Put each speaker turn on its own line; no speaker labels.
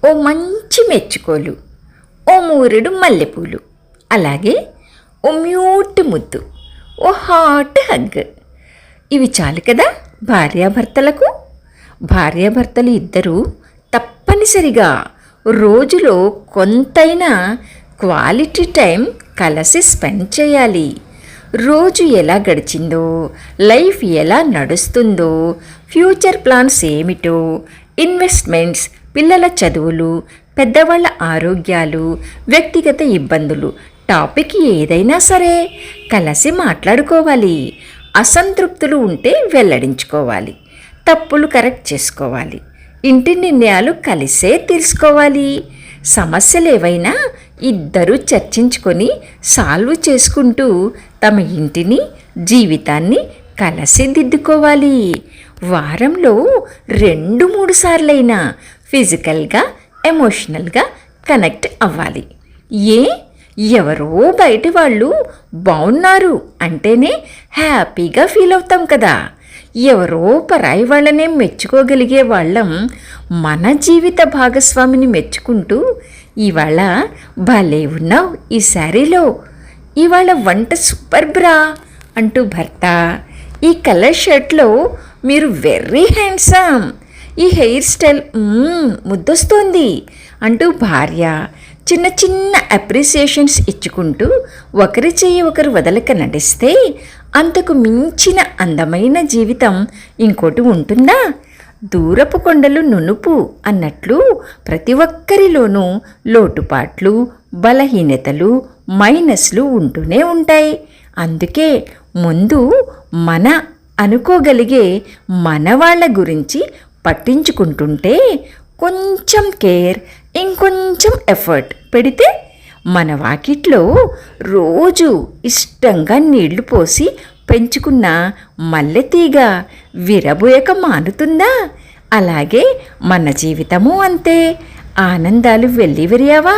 ఓ మంచి మెచ్చుకోలు, ఓ మూరెడు మల్లెపూలు, అలాగే ఓ మ్యూట్ ముద్దు, ఓ హాట్ హగ్. ఇవి చాలు కదా భార్యాభర్తలకు. భార్యాభర్తలు ఇద్దరూ తప్పనిసరిగా రోజులో కొంతైనా క్వాలిటీ టైం కలిసి స్పెండ్ చేయాలి. రోజు ఎలా గడిచిందో, లైఫ్ ఎలా నడుస్తుందో, ఫ్యూచర్ ప్లాన్స్ ఏమిటో, ఇన్వెస్ట్మెంట్స్, పిల్లల చదువులు, పెద్దవాళ్ళ ఆరోగ్యాలు, వ్యక్తిగత ఇబ్బందులు, టాపిక్ ఏదైనా సరే కలిసి మాట్లాడుకోవాలి. అసంతృప్తులు ఉంటే వెల్లడించుకోవాలి. తప్పులు కరెక్ట్ చేసుకోవాలి. ఇంటి నిర్ణయాలు కలిసే తీసుకోవాలి. సమస్యలు ఏవైనా ఇద్దరూ చర్చించుకొని సాల్వ్ చేసుకుంటూ తమ ఇంటిని, జీవితాన్ని కలిసి దిద్దుకోవాలి. వారంలో 2-3 సార్లైనా ఫిజికల్గా, ఎమోషనల్గా కనెక్ట్ అవ్వాలి. ఎవరో బయటి వాళ్ళు బాగున్నారు అంటేనే హ్యాపీగా ఫీల్ అవుతాం కదా. ఎవరో పరాయి వాళ్ళనే మెచ్చుకోగలిగే వాళ్ళం మన జీవిత భాగస్వామిని మెచ్చుకుంటూ, ఇవాళ భలే ఉన్నావు ఈ శారీలో, ఇవాళ వంట సూపర్ బ్రా అంటూ భర్త, ఈ కలర్ షర్ట్లో మీరు వెర్రీ హ్యాండ్సమ్, ఈ హెయిర్ స్టైల్ ముద్దొస్తోంది అంటూ భార్య చిన్న చిన్న అప్రిసియేషన్స్ ఇచ్చుకుంటూ ఒకరి చెయ్యి ఒకరు వదలక నడిస్తే అంతకు మించిన అందమైన జీవితం ఇంకోటి ఉంటుందా? దూరపు కొండలు నునుపు అన్నట్లు ప్రతి ఒక్కరిలోనూ లోటుపాట్లు, బలహీనతలు, మైనస్లు ఉంటూనే ఉంటాయి. అందుకే ముందు మన అనుకోగలిగే మన వాళ్ళ గురించి పట్టించుకుంటుంటే, కొంచెం కేర్, ఇంకొంచెం ఎఫర్ట్ పెడితే మన వాకిట్లో రోజు ఇష్టంగా నీళ్లు పోసి పెంచుకున్న మల్లెతీగ విరబోయక మానుతుందా? అలాగే మన జీవితము అంతే. ఆనందాలు వెల్లివిరియావా?